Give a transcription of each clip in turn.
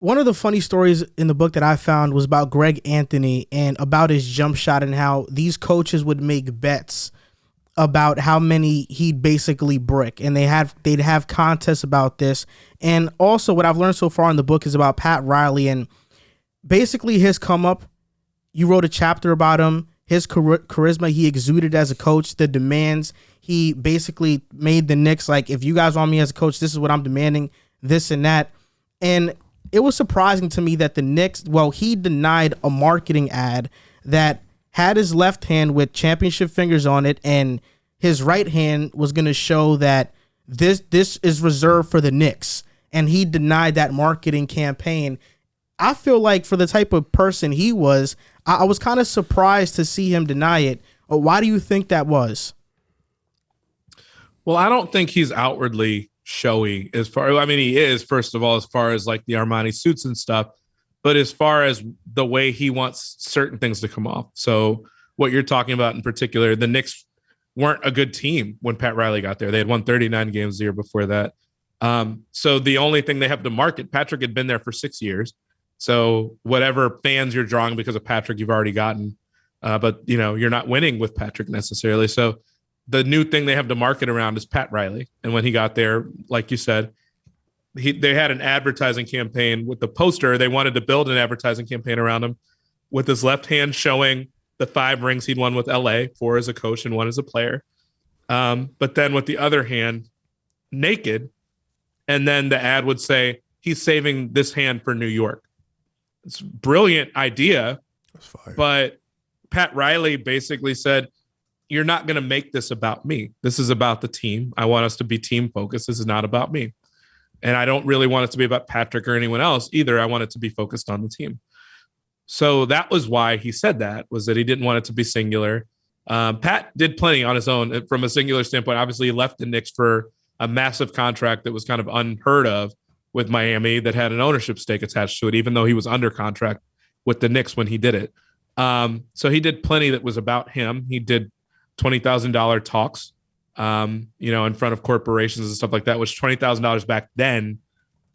One of the funny stories in the book that I found was about Greg Anthony and about his jump shot and how these coaches would make bets about how many he'd basically brick, and they'd have contests about this. And also, what I've learned so far in the book is about Pat Riley and basically his come up. You wrote a chapter about him, his charisma he exuded as a coach, the demands he basically made the Knicks like, if you guys want me as a coach, this is what I'm demanding, this and that. And it was surprising to me that the Knicks, well, he denied a marketing ad that had his left hand with championship fingers on it, and his right hand was going to show that this is reserved for the Knicks, and he denied that marketing campaign. I feel like for the type of person he was, I was kind of surprised to see him deny it. Why do you think that was? Well, I don't think he's outwardly showy as far. I mean, he is, first of all, as far as like the Armani suits and stuff, but as far as the way he wants certain things to come off. So what you're talking about in particular, the Knicks weren't a good team when Pat Riley got there. They had won 39 games the year before that. So the only thing they have to market, Patrick had been there for 6 years. So whatever fans you're drawing because of Patrick, you've already gotten. But, you're not winning with Patrick necessarily. So the new thing they have to market around is Pat Riley. And when he got there, like you said, they had an advertising campaign with the poster. They wanted to build an advertising campaign around him with his left hand showing the 5 rings he'd won with LA, 4 as a coach and 1 as a player. But then with the other hand, naked. And then the ad would say, he's saving this hand for New York. It's a brilliant idea. That's fire. But Pat Riley basically said, you're not going to make this about me. This is about the team. I want us to be team focused. This is not about me. And I don't really want it to be about Patrick or anyone else either. I want it to be focused on the team. So that was why he said that, was that he didn't want it to be singular. Pat did plenty on his own from a singular standpoint. Obviously, he left the Knicks for a massive contract that was kind of unheard of with Miami that had an ownership stake attached to it, even though he was under contract with the Knicks when he did it. So he did plenty that was about him. He did $20,000 talks, in front of corporations and stuff like that, which $20,000 back then,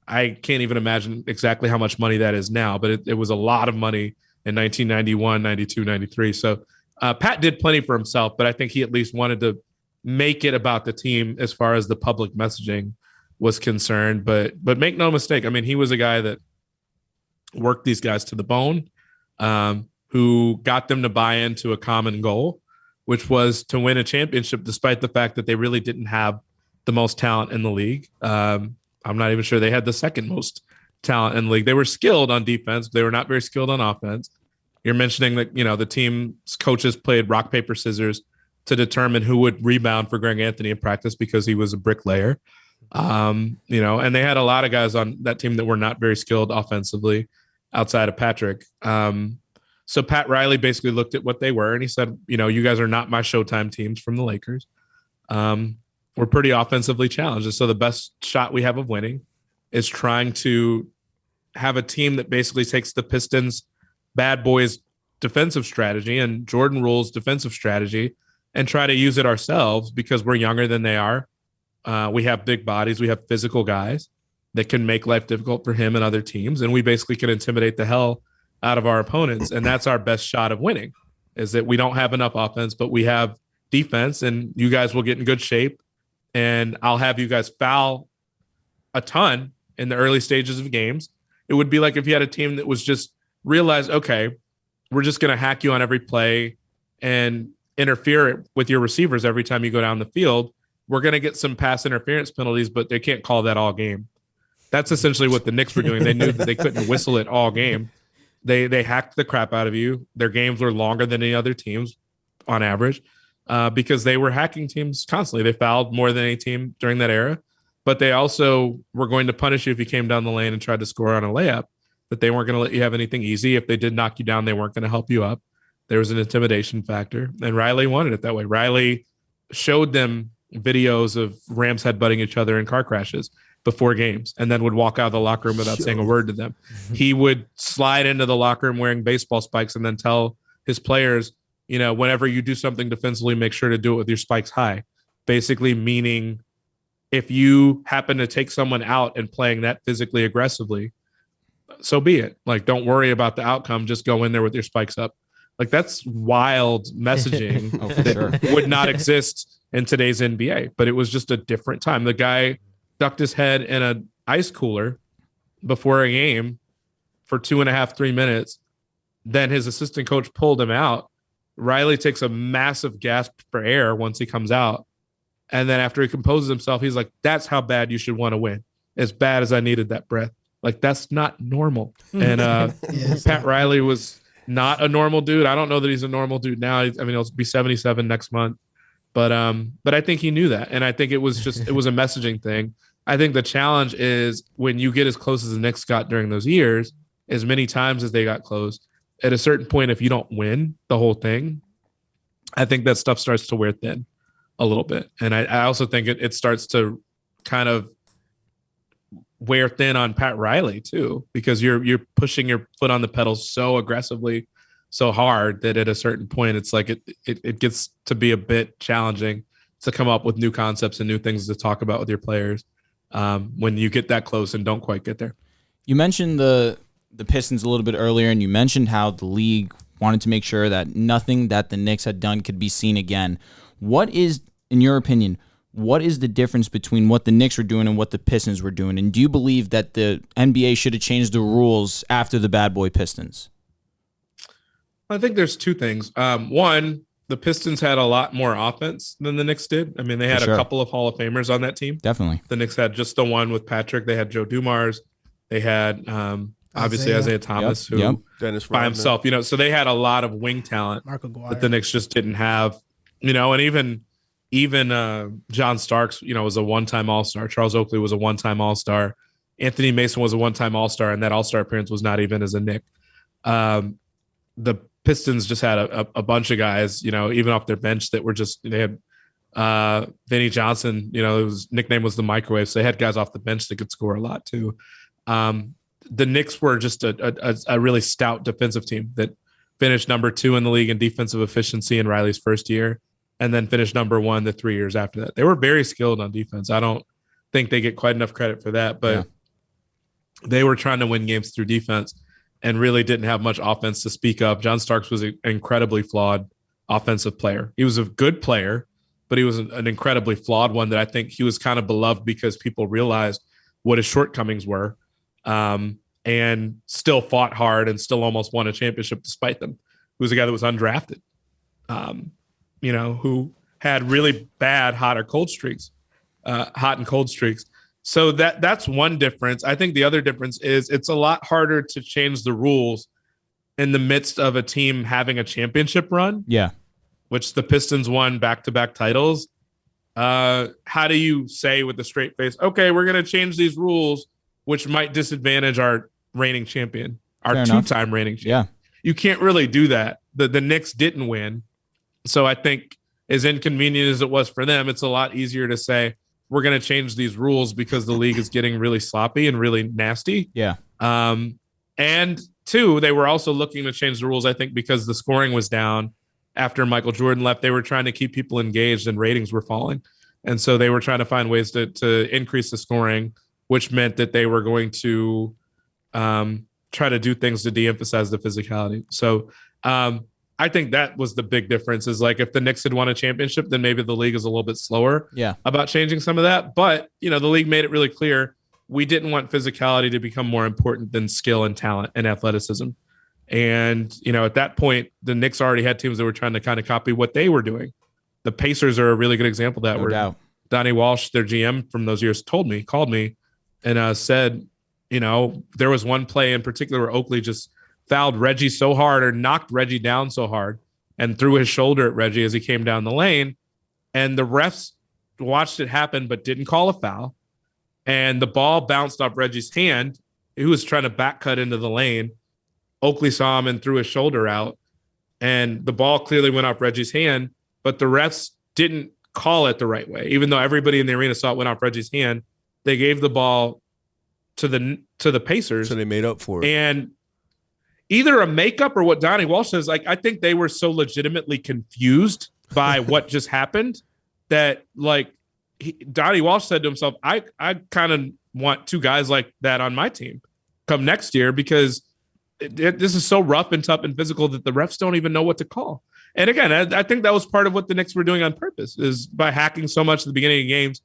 I can't even imagine exactly how much money that is now, but it was a lot of money in 1991, 92, 93. So Pat did plenty for himself, but I think he at least wanted to make it about the team as far as the public messaging was concerned. But make no mistake, I mean, he was a guy that worked these guys to the bone, who got them to buy into a common goal, which was to win a championship, despite the fact that they really didn't have the most talent in the league. I'm not even sure they had the second most talent in the league. They were skilled on defense, but they were not very skilled on offense. You're mentioning that, the team's coaches played rock, paper, scissors to determine who would rebound for Greg Anthony in practice because he was a bricklayer. And they had a lot of guys on that team that were not very skilled offensively outside of Patrick. So Pat Riley basically looked at what they were and he said, you guys are not my Showtime teams from the Lakers. We're pretty offensively challenged. And so the best shot we have of winning is trying to have a team that basically takes the Pistons bad boys defensive strategy and Jordan Rule's defensive strategy and try to use it ourselves because we're younger than they are. We have big bodies. We have physical guys that can make life difficult for him and other teams. And we basically can intimidate the hell out of our opponents. And that's our best shot of winning, is that we don't have enough offense, but we have defense, and you guys will get in good shape. And I'll have you guys foul a ton in the early stages of games. It would be like if you had a team that was just realized, okay, we're just going to hack you on every play and interfere with your receivers every time you go down the field. We're going to get some pass interference penalties, but they can't call that all game. That's essentially what the Knicks were doing. They knew that they couldn't whistle it all game. They hacked the crap out of you. Their games were longer than any other teams on average because they were hacking teams constantly. They fouled more than any team during that era, but they also were going to punish you if you came down the lane and tried to score on a layup, that they weren't going to let you have anything easy. If they did knock you down, they weren't going to help you up. There was an intimidation factor, and Riley wanted it that way. Riley showed them videos of Rams headbutting each other in car crashes before games and then would walk out of the locker room without saying a word to them. He would slide into the locker room wearing baseball spikes and then tell his players, whenever you do something defensively, make sure to do it with your spikes high. Basically meaning if you happen to take someone out and playing that physically aggressively, so be it. Like, don't worry about the outcome. Just go in there with your spikes up. Like, that's wild messaging that would not exist in today's NBA, but it was just a different time. The guy ducked his head in an ice cooler before a game for 2.5, 3 minutes. Then his assistant coach pulled him out. Riley takes a massive gasp for air once he comes out. And then after he composes himself, he's like, that's how bad you should want to win. As bad as I needed that breath. Like, that's not normal. And Pat Riley was not a normal dude. I don't know that he's a normal dude now. I mean, he'll be 77 next month. But I think he knew that. And I think it was a messaging thing. I think the challenge is when you get as close as the Knicks got during those years, as many times as they got close, at a certain point, if you don't win the whole thing, I think that stuff starts to wear thin a little bit. And I also think it starts to kind of wear thin on Pat Riley too, because you're pushing your foot on the pedal so aggressively, so hard that at a certain point, it's like it gets to be a bit challenging to come up with new concepts and new things to talk about with your players when you get that close and don't quite get there. You mentioned the Pistons a little bit earlier, and you mentioned how the league wanted to make sure that nothing that the Knicks had done could be seen again. What is, in your opinion, what is the difference between what the Knicks were doing and what the Pistons were doing? And do you believe that the NBA should have changed the rules after the Bad Boy Pistons? I think there's two things. One, the Pistons had a lot more offense than the Knicks did. I mean, they had a couple of Hall of Famers on that team. Definitely. The Knicks had just the one with Patrick. They had Joe Dumars. They had obviously Isaiah Thomas, who Dennis by himself, so they had a lot of wing talent that the Knicks just didn't have, and even John Starks, was a one-time All-Star. Charles Oakley was a one-time All-Star. Anthony Mason was a one-time All-Star, and that All-Star appearance was not even as a Knick. The Pistons just had a bunch of guys, even off their bench that were they had Vinny Johnson, his nickname was the Microwave. So they had guys off the bench that could score a lot too. The Knicks were just a really stout defensive team that finished number 2 in the league in defensive efficiency in Riley's first year, and then finished number 1 the 3 years after that. They were very skilled on defense. I don't think they get quite enough credit for that, but they were trying to win games through defense and really didn't have much offense to speak of. John Starks was an incredibly flawed offensive player. He was a good player, but he was an incredibly flawed one that I think he was kind of beloved because people realized what his shortcomings were. And still fought hard and still almost won a championship despite them. He was a guy that was undrafted, who had really bad hot and cold streaks. So that's one difference. I think the other difference is it's a lot harder to change the rules in the midst of a team having a championship run. Yeah. Which the Pistons won back-to-back titles. How do you say with a straight face, okay, we're going to change these rules, which might disadvantage our reigning champion, our two-time reigning champion. Yeah. You can't really do that. The Knicks didn't win. So I think as inconvenient as it was for them, it's a lot easier to say, we're going to change these rules because the league is getting really sloppy and really nasty. Yeah. And two, they were also looking to change the rules, I think, because the scoring was down after Michael Jordan left. They were trying to keep people engaged and ratings were falling. And so they were trying to find ways to increase the scoring, which meant that they were going to try to do things to de-emphasize the physicality. So I think that was the big difference, is like if the Knicks had won a championship, then maybe the league is a little bit slower about changing some of that. But, the league made it really clear we didn't want physicality to become more important than skill and talent and athleticism. And, at that point, the Knicks already had teams that were trying to kind of copy what they were doing. The Pacers are a really good example of that. No doubt. Donnie Walsh, their GM from those years, called me and said, there was one play in particular where Oakley just fouled Reggie so hard or knocked Reggie down so hard and threw his shoulder at Reggie as he came down the lane. And the refs watched it happen but didn't call a foul. And the ball bounced off Reggie's hand. He was trying to back cut into the lane. Oakley saw him and threw his shoulder out. And the ball clearly went off Reggie's hand, but the refs didn't call it the right way. Even though everybody in the arena saw it went off Reggie's hand, they gave the ball to the Pacers. So they made up for it. And either a makeup or what Donnie Walsh says, like, I think they were so legitimately confused by what just happened that, like, Donnie Walsh said to himself, I kind of want two guys like that on my team. come next year because this is so rough and tough and physical that the refs don't even know what to call. And again, I think that was part of what the Knicks were doing on purpose, is by hacking so much at the beginning of games,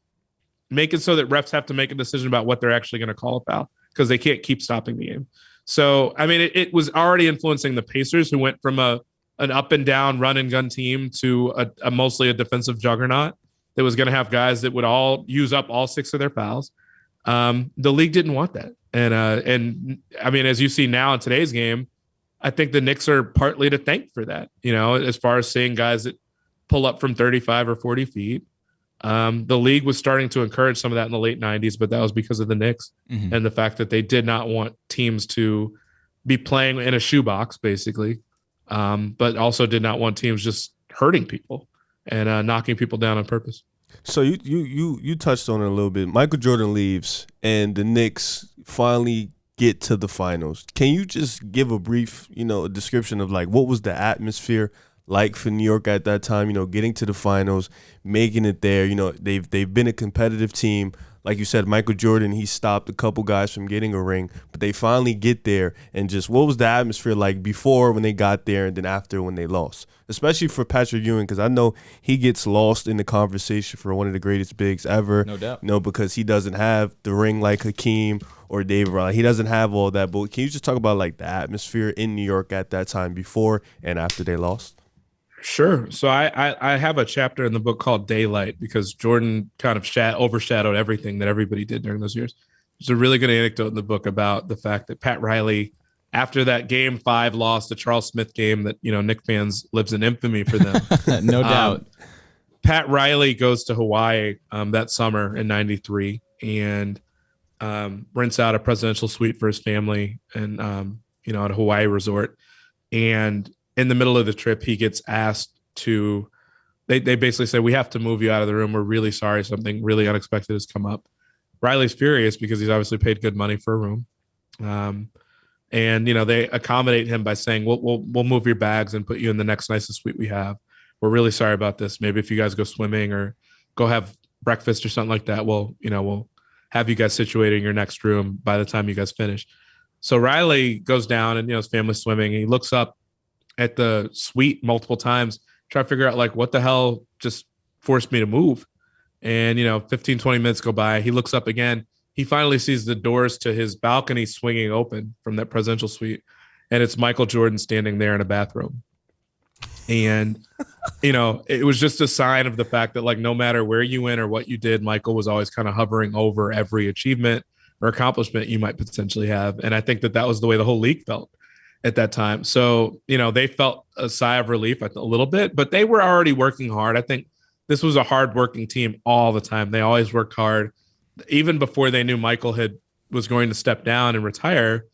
make it so that refs have to make a decision about what they're actually going to call a foul because they can't keep stopping the game. So, I mean, it was already influencing the Pacers, who went from an up and down run and gun team to a mostly a defensive juggernaut that was going to have guys that would all use up all 6 of their fouls. The league didn't want that. And I mean, as you see now in today's game, I think the Knicks are partly to thank for that, as far as seeing guys that pull up from 35 or 40 feet. The league was starting to encourage some of that in the late 90s, but that was because of the Knicks and the fact that they did not want teams to be playing in a shoebox, basically, but also did not want teams just hurting people and knocking people down on purpose. So you touched on it a little bit. Michael Jordan leaves, and the Knicks finally get to the finals. Can you just give a brief, a description of like what was the atmosphere like for New York at that time? Getting to the finals, making it there. They've been a competitive team. Like you said, Michael Jordan, he stopped a couple guys from getting a ring, but they finally get there. And just what was the atmosphere like before when they got there and then after when they lost? Especially for Patrick Ewing, because I know he gets lost in the conversation for one of the greatest bigs ever. No doubt. Because he doesn't have the ring like Hakeem or David Rodman. He doesn't have all that. But can you just talk about like the atmosphere in New York at that time before and after they lost? Sure. So I have a chapter in the book called Daylight because Jordan kind of overshadowed everything that everybody did during those years. There's a really good anecdote in the book about the fact that Pat Riley, after that Game 5 loss, the Charles Smith game that, Knicks fans lives in infamy for them. No doubt. Pat Riley goes to Hawaii that summer in 93 and rents out a presidential suite for his family and, at a Hawaii resort. And in the middle of the trip, he gets asked to, they basically say, we have to move you out of the room. We're really sorry. Something really unexpected has come up. Riley's furious because he's obviously paid good money for a room. And they accommodate him by saying, we'll move your bags and put you in the next nicest suite we have. We're really sorry about this. Maybe if you guys go swimming or go have breakfast or something like that, we'll have you guys situated in your next room by the time you guys finish. So Riley goes down and, his family's swimming. And he looks up at the suite multiple times, try to figure out like what the hell just forced me to move. And, 15, 20 minutes go by. He looks up again. He finally sees the doors to his balcony swinging open from that presidential suite. And it's Michael Jordan standing there in a bathrobe. And, it was just a sign of the fact that like, no matter where you went or what you did, Michael was always kind of hovering over every achievement or accomplishment you might potentially have. And I think that was the way the whole league felt at that time. So, they felt a sigh of relief a little bit, but they were already working hard. I think this was a hard-working team all the time. They always worked hard. Even before they knew Michael was going to step down and retire,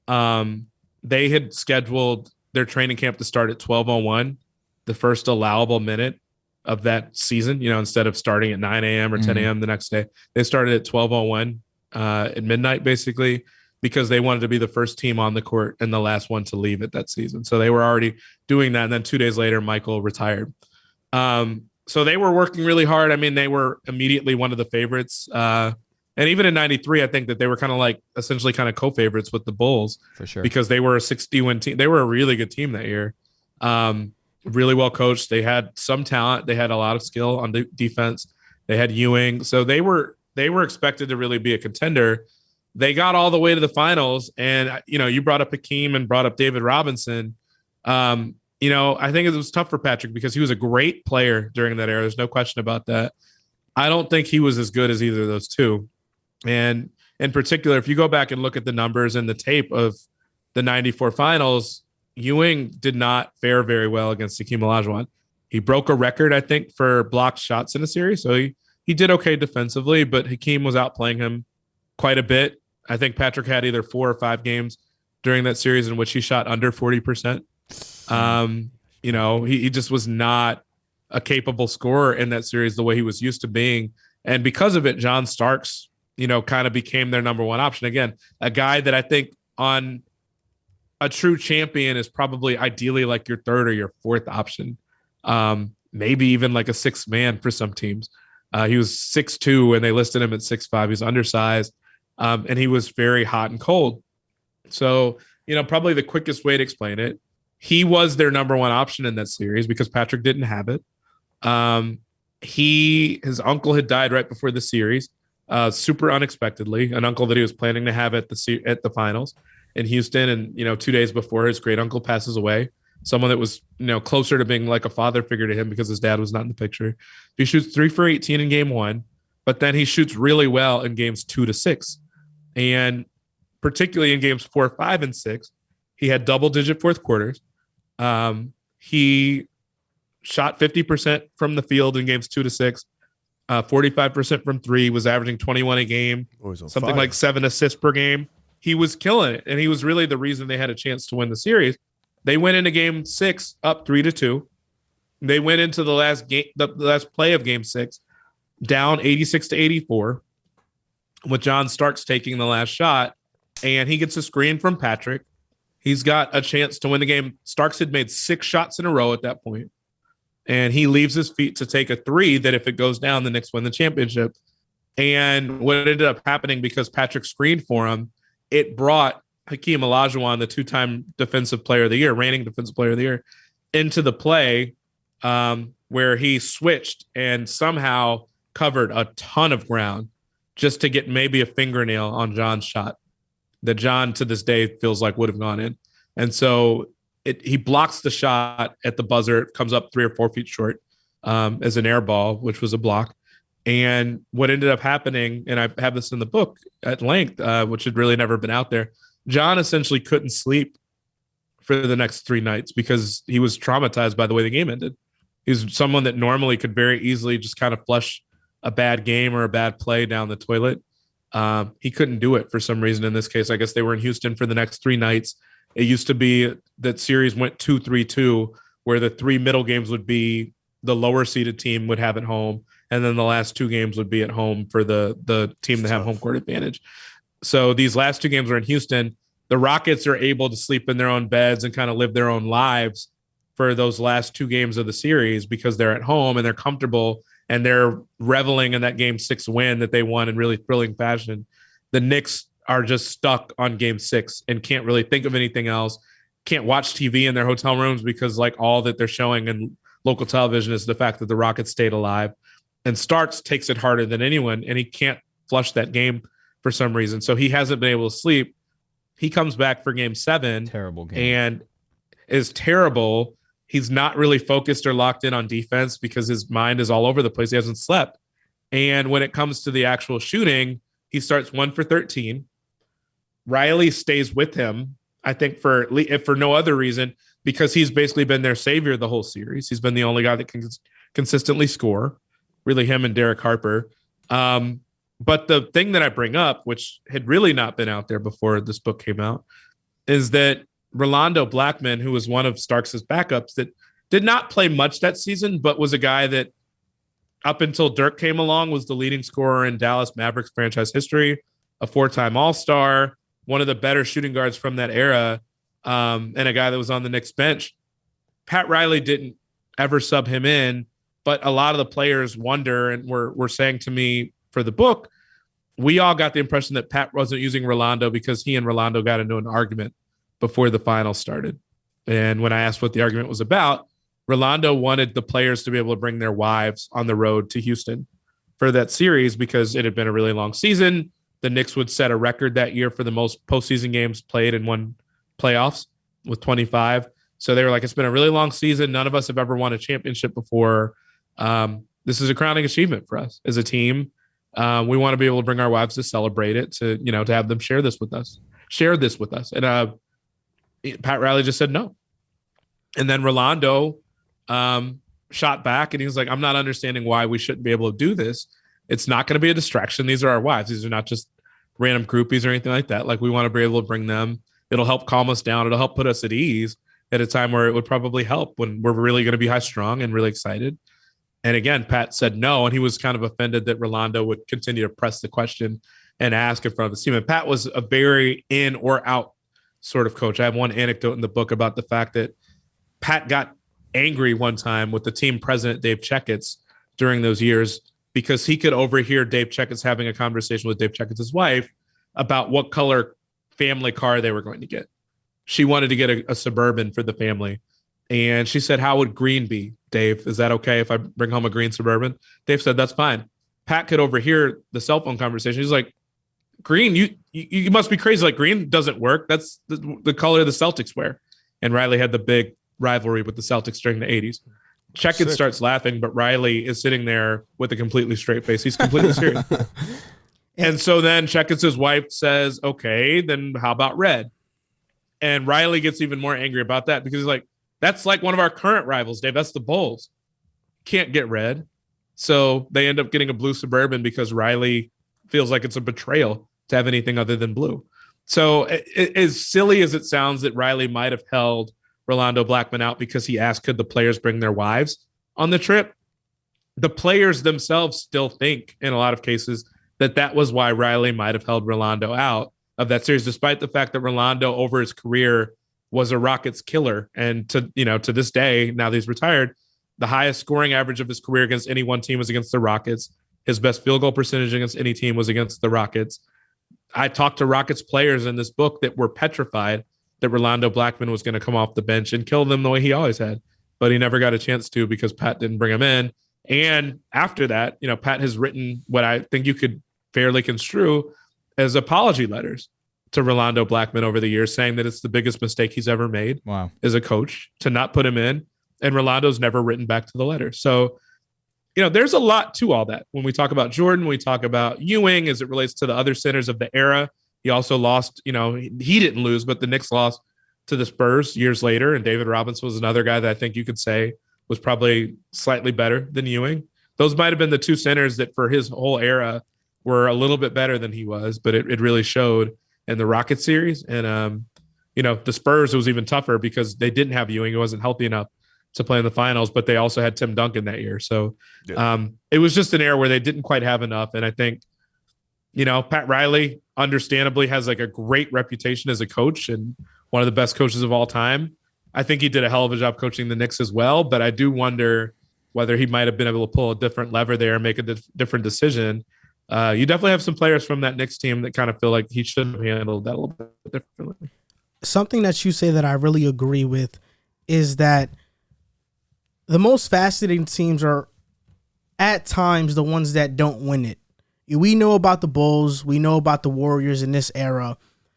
they had scheduled their training camp to start at 12:01, the first allowable minute of that season, instead of starting at 9 a.m. or 10 a.m. the next day. They started at 12:01 at midnight, basically, because they wanted to be the first team on the court and the last one to leave it that season. So they were already doing that. And then 2 days later, Michael retired. So they were working really hard. I mean, they were immediately one of the favorites. And even in 93, I think that they were kind of like essentially kind of co-favorites with the Bulls. For sure. Because they were a 60-win team. They were a really good team that year. Really well coached. They had some talent. They had a lot of skill on defense. They had Ewing. So they were expected to really be a contender. They got all the way to the finals. And, you brought up Hakeem and brought up David Robinson. I think it was tough for Patrick because he was a great player during that era. There's no question about that. I don't think he was as good as either of those two. And in particular, if you go back and look at the numbers and the tape of the 94 finals, Ewing did not fare very well against Hakeem Olajuwon. He broke a record, I think, for blocked shots in a series. So he did okay defensively, but Hakeem was outplaying him quite a bit. I think Patrick had either 4 or 5 games during that series in which he shot under 40%. He just was not a capable scorer in that series the way he was used to being. And because of it, John Starks, kind of became their number one option. Again, a guy that I think on a true champion is probably ideally like your third or your fourth option. Maybe even like a sixth man for some teams. He was 6'2" and they listed him at 6'5". He was undersized. And he was very hot and cold. So, probably the quickest way to explain it, he was their number one option in that series because Patrick didn't have it. His uncle had died right before the series, super unexpectedly, an uncle that he was planning to have at the finals in Houston. And, 2 days before, his great uncle passes away, someone that was, closer to being like a father figure to him because his dad was not in the picture. He shoots 3 for 18 in game 1, but then he shoots really well in games 2 to 6. And particularly in games 4, 5, and 6, he had double-digit fourth quarters. He shot 50% from the field in games 2 to 6, 45% from 3, was averaging 21 a game, something like 7 assists per game. He was killing it, and he was really the reason they had a chance to win the series. They went into game 6 up 3-2. They went into the last play of game 6 down 86-84 with John Starks taking the last shot, and he gets a screen from Patrick. He's got a chance to win the game. Starks had made 6 shots in a row at that point, and he leaves his feet to take a 3 that if it goes down, the Knicks win the championship. And what ended up happening, because Patrick screened for him, it brought Hakeem Olajuwon, the 2-time defensive player of the year, reigning defensive player of the year, into the play where he switched and somehow covered a ton of ground just to get maybe a fingernail on John's shot that John to this day feels like would have gone in. And so he blocks the shot at the buzzer. It comes up 3 or 4 feet short as an air ball, which was a block. And what ended up happening, and I have this in the book at length, which had really never been out there, John essentially couldn't sleep for the next 3 nights because he was traumatized by the way the game ended. He's someone that normally could very easily just kind of flush a bad game or a bad play down the toilet. He couldn't do it for some reason in this case. I guess they were in Houston for the next 3 nights. It used to be that series went 2-3-2, where the 3 middle games would be the lower seeded team would have at home, and then the last 2 games would be at home for the team to have home court advantage. So these last 2 games were in Houston. The Rockets are able to sleep in their own beds and kind of live their own lives for those last 2 games of the series because they're at home and they're comfortable and they're reveling in that game 6 win that they won in really thrilling fashion. The Knicks are just stuck on game 6 and can't really think of anything else, can't watch TV in their hotel rooms because like all that they're showing in local television is the fact that the Rockets stayed alive. And Starks takes it harder than anyone, and he can't flush that game for some reason. So he hasn't been able to sleep. He comes back for game 7. Terrible game. And is terrible. He's not really focused or locked in on defense because his mind is all over the place. He hasn't slept. And when it comes to the actual shooting, he starts 1 for 13. Riley stays with him, I think, for no other reason, because he's basically been their savior the whole series. He's been the only guy that can consistently score, really him and Derek Harper. But the thing that I bring up, which had really not been out there before this book came out, is that Rolando Blackman, who was one of Starks' backups that did not play much that season, but was a guy that up until Dirk came along was the leading scorer in Dallas Mavericks franchise history, a 4-time All-Star, one of the better shooting guards from that era, and a guy that was on the Knicks bench. Pat Riley didn't ever sub him in, but a lot of the players wonder and were saying to me for the book, we all got the impression that Pat wasn't using Rolando because he and Rolando got into an argument before the finals started. And when I asked what the argument was about, Rolando wanted the players to be able to bring their wives on the road to Houston for that series because it had been a really long season. The Knicks would set a record that year for the most postseason games played in one playoffs with 25. So they were like, it's been a really long season. None of us have ever won a championship before. This is a crowning achievement for us as a team. We want to be able to bring our wives to celebrate it, to have them share this with us. And Pat Riley just said no. And then Rolando shot back and he was like, I'm not understanding why we shouldn't be able to do this. It's not going to be a distraction. These are our wives. These are not just random groupies or anything like that. Like, we want to be able to bring them. It'll help calm us down. It'll help put us at ease at a time where it would probably help when we're really going to be high strung and really excited. And again, Pat said no, and he was kind of offended that Rolando would continue to press the question and ask in front of the team. And Pat was a very in or out sort of coach. I have one anecdote in the book about the fact that Pat got angry one time with the team president, Dave Checketts, during those years because he could overhear Dave Checketts having a conversation with Dave Checketts' wife about what color family car they were going to get. She wanted to get a Suburban for the family. And she said, how would green be, Dave? Is that okay if I bring home a green Suburban? Dave said, that's fine. Pat could overhear the cell phone conversation. He's like, green, you must be crazy. Like, green doesn't work. That's the color the Celtics wear. And Riley had the big rivalry with the Celtics during the 80s. Checkett starts laughing, but Riley is sitting there with a completely straight face. He's completely serious. And so then Checkett's wife says, okay, then how about red? And Riley gets even more angry about that because he's like, that's like one of our current rivals, Dave. That's the Bulls. Can't get red. So they end up getting a blue Suburban because Riley feels like it's a betrayal to have anything other than blue. So as silly as it sounds that Riley might have held Rolando Blackman out because he asked, could the players bring their wives on the trip? The players themselves still think in a lot of cases that was why Riley might have held Rolando out of that series, despite the fact that Rolando over his career was a Rockets killer. And to this day, now that he's retired, the highest scoring average of his career against any one team was against the Rockets. His best field goal percentage against any team was against the Rockets. I talked to Rockets players in this book that were petrified that Rolando Blackman was going to come off the bench and kill them the way he always had, but he never got a chance to because Pat didn't bring him in. And after that, Pat has written what I think you could fairly construe as apology letters to Rolando Blackman over the years, saying that it's the biggest mistake he's ever made as a coach to not put him in. And Rolando's never written back to the letter. So, there's a lot to all that. When we talk about Jordan, we talk about Ewing as it relates to the other centers of the era. He also lost, he didn't lose, but the Knicks lost to the Spurs years later. And David Robinson was another guy that I think you could say was probably slightly better than Ewing. Those might have been the two centers that for his whole era were a little bit better than he was, but it really showed in the Rockets series. And, the Spurs, it was even tougher because they didn't have Ewing. He wasn't healthy enough to play in the finals, but they also had Tim Duncan that year. So it was just an era where they didn't quite have enough. And I think, Pat Riley understandably has like a great reputation as a coach and one of the best coaches of all time. I think he did a hell of a job coaching the Knicks as well, but I do wonder whether he might have been able to pull a different lever there and make a different decision. You definitely have some players from that Knicks team that kind of feel like he should have handled that a little bit differently. Something that you say that I really agree with is that the most fascinating teams are at times the ones that don't win it. We know about the Bulls. We know about the Warriors in this era.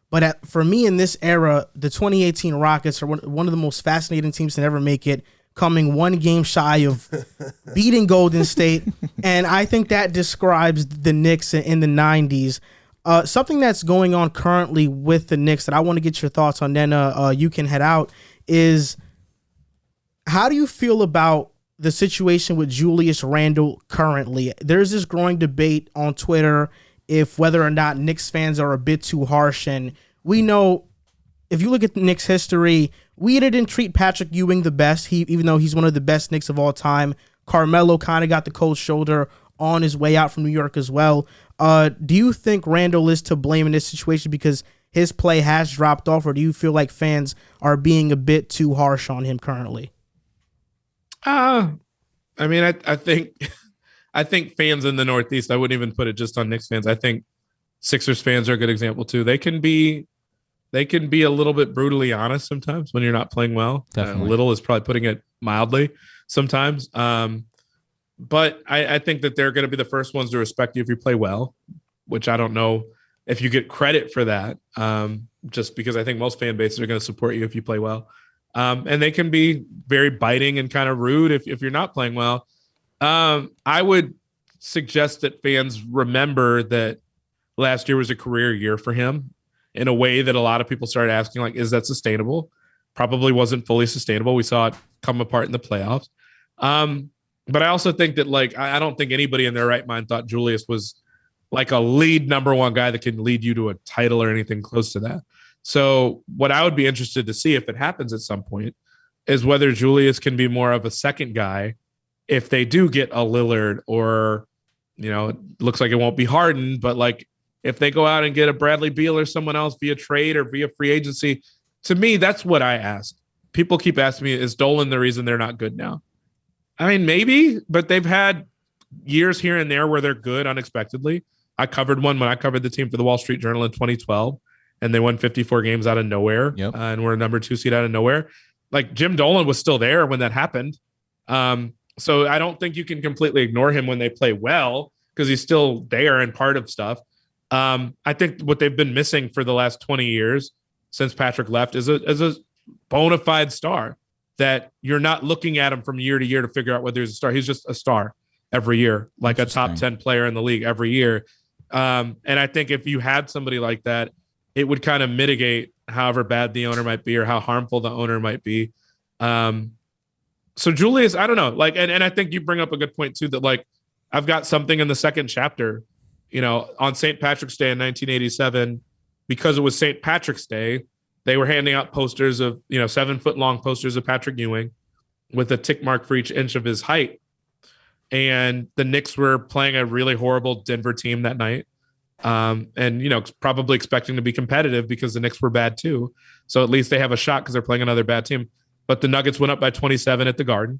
But for me in this era, the 2018 Rockets are one of the most fascinating teams to ever make it, coming one game shy of beating Golden State. And I think that describes the Knicks in the 90s. Something that's going on currently with the Knicks that I want to get your thoughts on, then you can head out, is how do you feel about the situation with Julius Randle currently? There's this growing debate on Twitter if whether or not Knicks fans are a bit too harsh. And we know, if you look at the Knicks history, we didn't treat Patrick Ewing the best, even though he's one of the best Knicks of all time. Carmelo kind of got the cold shoulder on his way out from New York as well. Do you think Randle is to blame in this situation because his play has dropped off, or do you feel like fans are being a bit too harsh on him currently? I think fans in the Northeast, I wouldn't even put it just on Knicks fans. I think Sixers fans are a good example too. They can be a little bit brutally honest sometimes when you're not playing well. Little is probably putting it mildly sometimes. But I think that they're going to be the first ones to respect you if you play well, which I don't know if you get credit for that, just because I think most fan bases are going to support you if you play well. And they can be very biting and kind of rude if you're not playing well. I would suggest that fans remember that last year was a career year for him in a way that a lot of people started asking, like, is that sustainable? Probably wasn't fully sustainable. We saw it come apart in the playoffs. But I also think that, like, I don't think anybody in their right mind thought Julius was like a lead number one guy that can lead you to a title or anything close to that. So what I would be interested to see if it happens at some point is whether Julius can be more of a second guy if they do get a Lillard, or, it looks like it won't be Harden, but like if they go out and get a Bradley Beal or someone else via trade or via free agency. To me, that's what I ask. People keep asking me, is Dolan the reason they're not good now? I mean, maybe, but they've had years here and there where they're good unexpectedly. I covered one when I covered the team for the Wall Street Journal in 2012. and they won 54 games out of nowhere. Yep. And we're a number 2 seed out of nowhere. Like Jim Dolan was still there when that happened. So I don't think you can completely ignore him when they play well, because he's still there and part of stuff. I think what they've been missing for the last 20 years since Patrick left is a bona fide star that you're not looking at him from year to year to figure out whether he's a star. He's just a star every year, like a top 10 player in the league every year. And I think if you had somebody like that, it would kind of mitigate however bad the owner might be or how harmful the owner might be. So Julius, I don't know, like, and I think you bring up a good point too, that like, I've got something in the second chapter, on St. Patrick's Day in 1987, because it was St. Patrick's Day, they were handing out posters of, 7-foot long posters of Patrick Ewing with a tick mark for each inch of his height. And the Knicks were playing a really horrible Denver team that night. And, probably expecting to be competitive because the Knicks were bad too. So at least they have a shot because they're playing another bad team. But the Nuggets went up by 27 at the Garden,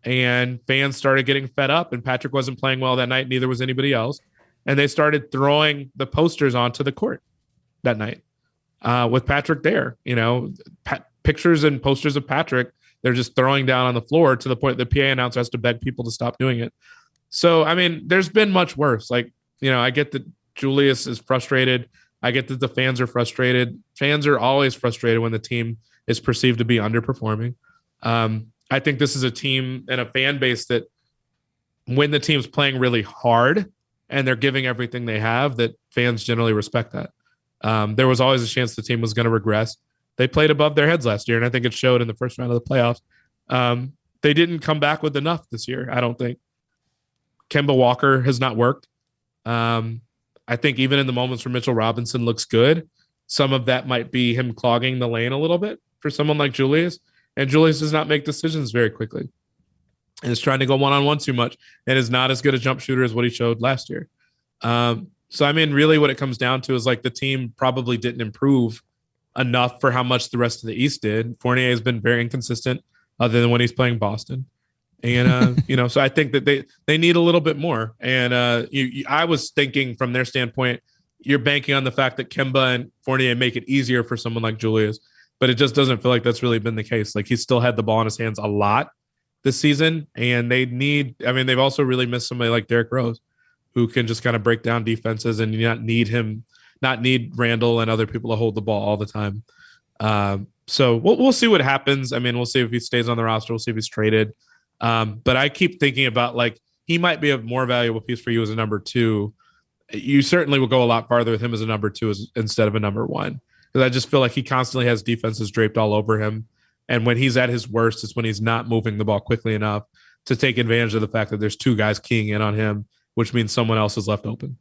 and fans started getting fed up, and Patrick wasn't playing well that night. Neither was anybody else. And they started throwing the posters onto the court that night with Patrick there, pictures and posters of Patrick. They're just throwing down on the floor to the point the PA announcer has to beg people to stop doing it. So, I mean, there's been much worse. Like, I get that Julius is frustrated. I get that the fans are frustrated. Fans are always frustrated when the team is perceived to be underperforming. I think this is a team and a fan base that when the team's playing really hard and they're giving everything they have, that fans generally respect that. There was always a chance the team was going to regress. They played above their heads last year, and I think it showed in the first round of the playoffs. They didn't come back with enough this year, I don't think. Kemba Walker has not worked. I think even in the moments where Mitchell Robinson looks good, some of that might be him clogging the lane a little bit for someone like Julius. And Julius does not make decisions very quickly and is trying to go one-on-one too much and is not as good a jump shooter as what he showed last year. So, I mean, really what it comes down to is like the team probably didn't improve enough for how much the rest of the East did. Fournier has been very inconsistent other than when he's playing Boston. And, so I think that they need a little bit more. And I was thinking from their standpoint, you're banking on the fact that Kemba and Fournier make it easier for someone like Julius, but it just doesn't feel like that's really been the case. Like he's still had the ball in his hands a lot this season, and they've also really missed somebody like Derrick Rose, who can just kind of break down defenses and not need Randall and other people to hold the ball all the time. So we'll see what happens. I mean, we'll see if he stays on the roster. We'll see if he's traded. But I keep thinking about like, he might be a more valuable piece for you as a number 2. You certainly will go a lot farther with him as a number 2 instead of a number 1. Because I just feel like he constantly has defenses draped all over him. And when he's at his worst, it's when he's not moving the ball quickly enough to take advantage of the fact that there's 2 guys keying in on him, which means someone else is left open.